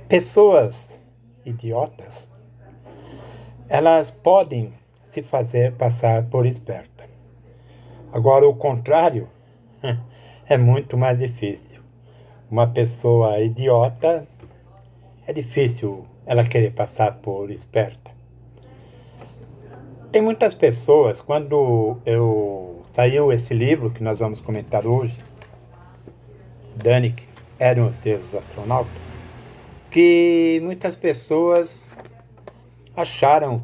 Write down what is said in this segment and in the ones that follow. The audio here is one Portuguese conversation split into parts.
Pessoas idiotas, elas podem se fazer passar por esperta. Agora, o contrário é muito mais difícil. Uma pessoa idiota, é difícil ela querer passar por esperta. Tem muitas pessoas, quando saiu esse livro que nós vamos comentar hoje, Danik, Eram os Deuses Astronautas, que muitas pessoas acharam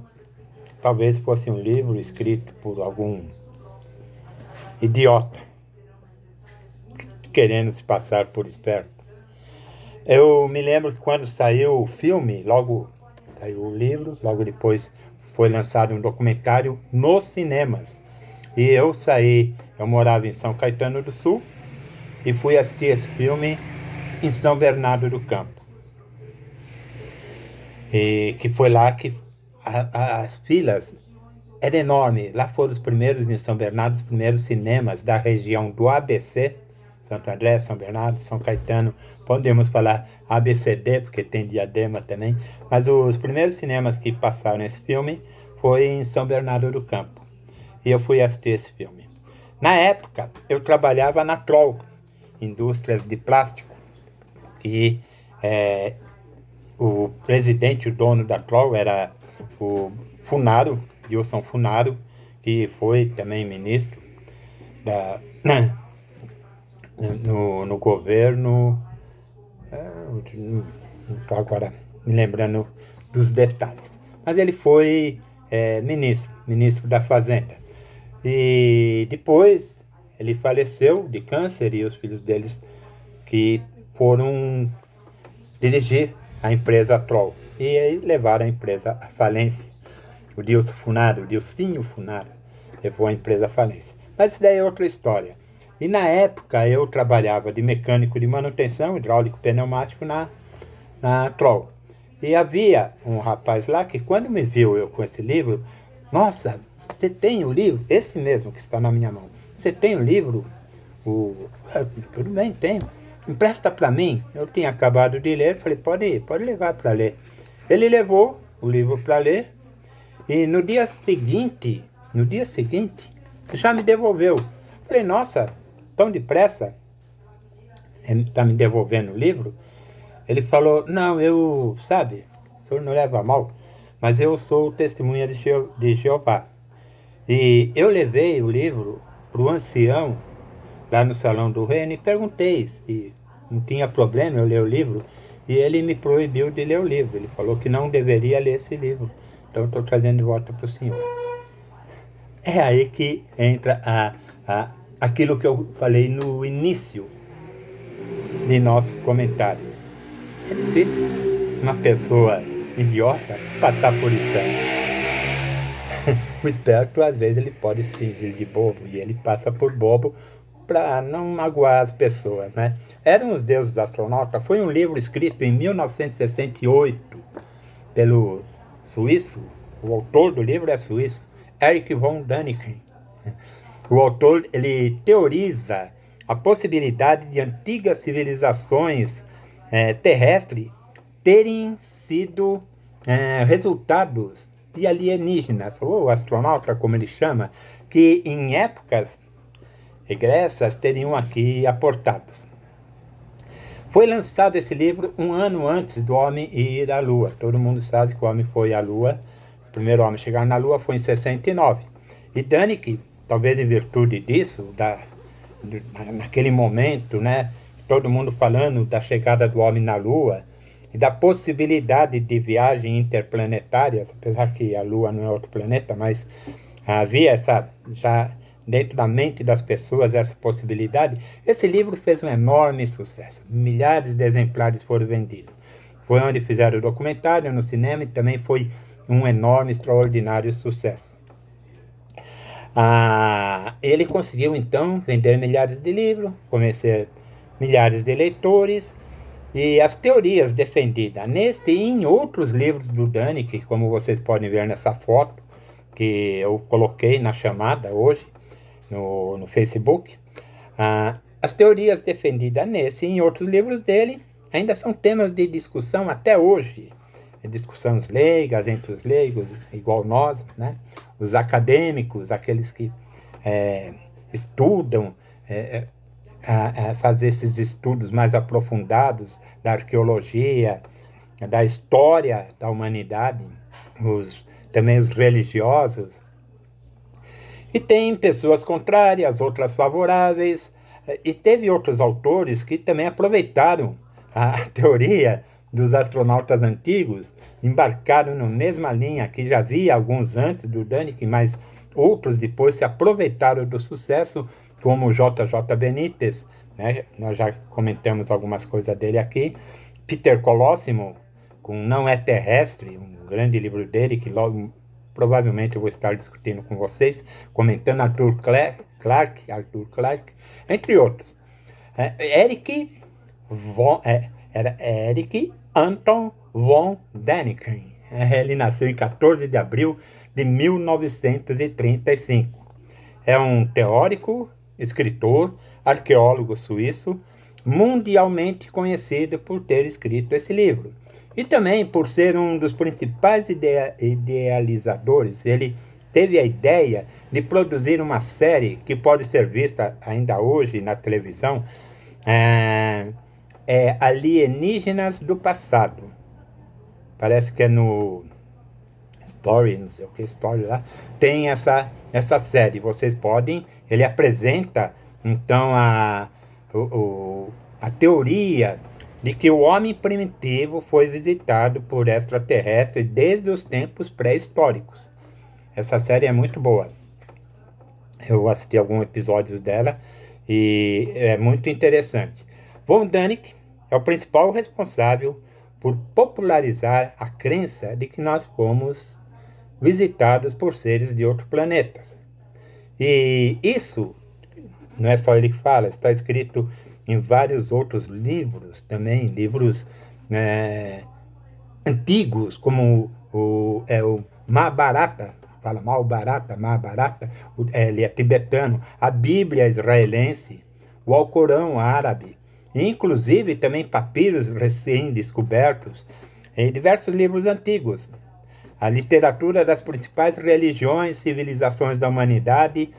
que talvez fosse um livro escrito por algum idiota, querendo se passar por esperto. Eu me lembro que quando saiu o filme, logo saiu o livro, logo depois foi lançado um documentário nos cinemas. E eu morava em São Caetano do Sul e fui assistir esse filme em São Bernardo do Campo. E que foi lá que as filas eram enormes. Lá foram os primeiros em São Bernardo, os primeiros cinemas da região do ABC, Santo André, São Bernardo, São Caetano. Podemos falar ABCD, porque tem Diadema também. Mas os primeiros cinemas que passaram esse filme foi em São Bernardo do Campo. E eu fui assistir esse filme. Na época, eu trabalhava na Troll, Indústrias de Plástico. E o presidente, o dono da Troll era o Funaro, Wilson Funaro, que foi também ministro no governo. Não estou agora me lembrando dos detalhes. Mas ele foi ministro da Fazenda. E depois ele faleceu de câncer e os filhos deles que foram dirigir a empresa Troll. E aí levaram a empresa à falência. O Dilcinho Funaro, levou a empresa à falência. Mas isso daí é outra história. E na época eu trabalhava de mecânico de manutenção, hidráulico pneumático na Troll. E havia um rapaz lá que quando me viu eu com esse livro, nossa, você tem o livro? Esse mesmo que está na minha mão. Você tem o livro? Tudo bem, tenho. Empresta para mim. Eu tinha acabado de ler, falei, pode levar para ler. Ele levou o livro para ler e no dia seguinte, já me devolveu. Falei, nossa, tão depressa? Está me devolvendo o livro? Ele falou, não, o senhor não leva a mal, mas eu sou testemunha de Jeová. E eu levei o livro para o ancião lá no Salão do Reino e perguntei se não tinha problema eu ler o livro. E ele me proibiu de ler o livro. Ele falou que não deveria ler esse livro. Então eu estou trazendo de volta para o senhor. É aí que entra aquilo que eu falei no início de nossos comentários. É difícil uma pessoa idiota passar por isso. O esperto, às vezes, ele pode se fingir de bobo e ele passa por bobo para não magoar as pessoas, né? Eram os Deuses Astronautas foi um livro escrito em 1968 pelo suíço, o autor do livro é suíço, Erich von Däniken. O autor, ele teoriza a possibilidade de antigas civilizações terrestres terem sido resultados de alienígenas, ou astronauta, como ele chama, que em épocas regressas teriam aqui aportados. Foi lançado esse livro um ano antes do homem ir à Lua. Todo mundo sabe que o homem foi à Lua. O primeiro homem a chegar na Lua foi em 69. E Däniken, talvez em virtude disso, naquele momento, né, todo mundo falando da chegada do homem na Lua e da possibilidade de viagem interplanetárias, apesar que a Lua não é outro planeta, mas havia já dentro da mente das pessoas essa possibilidade. Esse livro fez um enorme sucesso. Milhares de exemplares foram vendidos. Foi onde fizeram o documentário no cinema e também foi um enorme, extraordinário sucesso. Ele conseguiu então vender milhares de livros, convencer milhares de leitores, e as teorias defendidas neste e em outros livros do Däniken, como vocês podem ver nessa foto que eu coloquei na chamada hoje no Facebook, as teorias defendidas nesse e em outros livros dele ainda são temas de discussão até hoje. Discussões leigas entre os leigos, igual nós, né? Os acadêmicos, aqueles que estudam, a fazer esses estudos mais aprofundados da arqueologia, da história da humanidade, também os religiosos. E tem pessoas contrárias, outras favoráveis, e teve outros autores que também aproveitaram a teoria dos astronautas antigos, embarcaram na mesma linha que já havia alguns antes do Daniken, mas outros depois se aproveitaram do sucesso, como o J.J. Benítez, né? Nós já comentamos algumas coisas dele aqui. Peter Colosimo, com Não é Terrestre, um grande livro dele, que logo provavelmente eu vou estar discutindo com vocês, comentando Arthur Clarke, entre outros. Era Erich Anton von Däniken. Ele nasceu em 14 de abril de 1935. É um teórico, escritor, arqueólogo suíço, mundialmente conhecido por ter escrito esse livro. E também por ser um dos principais idealizadores. Ele teve a ideia de produzir uma série que pode ser vista ainda hoje na televisão, Alienígenas do Passado. Parece que é no Story, não sei o que, Story lá. Tem essa série, vocês podem. Ele apresenta, então, a teoria de que o homem primitivo foi visitado por extraterrestres desde os tempos pré-históricos. Essa série é muito boa. Eu assisti alguns episódios dela e é muito interessante. Von Däniken é o principal responsável por popularizar a crença de que nós fomos visitados por seres de outros planetas. E isso não é só ele que fala, está escrito em vários outros livros também, livros antigos, como o Mahabharata, fala Mahabharata, ele é tibetano, a Bíblia israelense, o Alcorão árabe, inclusive também papiros recém-descobertos em diversos livros antigos. A literatura das principais religiões, civilizações da humanidade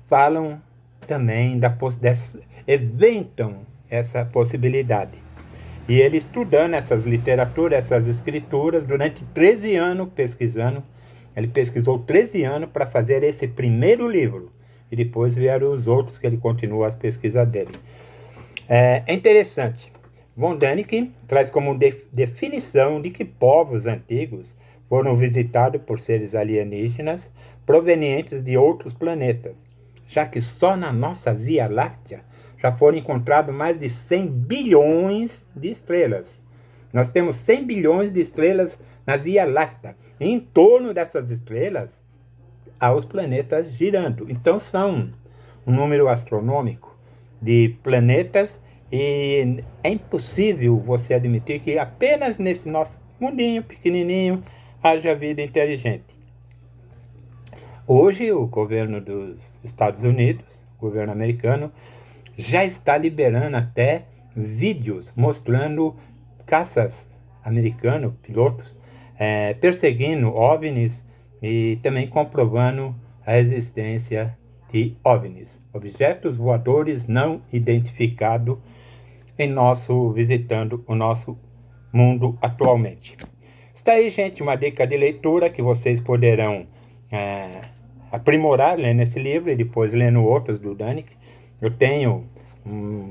falam também eventam essa possibilidade. E ele estudando essas literaturas, essas escrituras, durante 13 anos pesquisando, ele pesquisou 13 anos para fazer esse primeiro livro. E depois vieram os outros que ele continuou as pesquisas dele. É interessante. Von Däniken traz como definição de que povos antigos foram visitados por seres alienígenas provenientes de outros planetas, já que só na nossa Via Láctea já foram encontrados mais de 100 bilhões de estrelas. Nós temos 100 bilhões de estrelas na Via Láctea. E em torno dessas estrelas, há os planetas girando. Então são um número astronômico de planetas e é impossível você admitir que apenas nesse nosso mundinho pequenininho haja vida inteligente. Hoje, o governo dos Estados Unidos, o governo americano, já está liberando até vídeos mostrando caças americanos, pilotos, perseguindo OVNIs e também comprovando a existência de OVNIs, objetos voadores não identificados, visitando o nosso mundo atualmente. Está aí, gente, uma dica de leitura que vocês poderão aprimorar lendo esse livro e depois lendo outros do Däniken. Eu tenho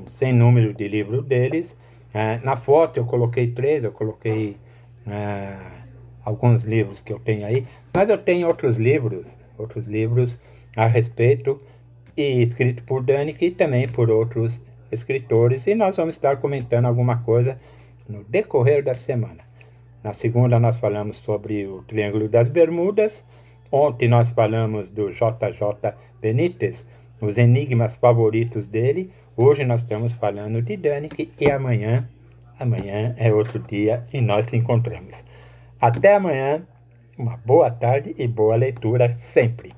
sem número de livros deles. Na foto eu coloquei 3, eu coloquei alguns livros que eu tenho aí, mas eu tenho outros livros a respeito, e escrito por Däniken e também por outros escritores, e nós vamos estar comentando alguma coisa no decorrer da semana. Na segunda nós falamos sobre o Triângulo das Bermudas. Ontem nós falamos do J.J. Benítez, os enigmas favoritos dele. Hoje nós estamos falando de Däniken e amanhã é outro dia e nós se encontramos. Até amanhã, uma boa tarde e boa leitura sempre.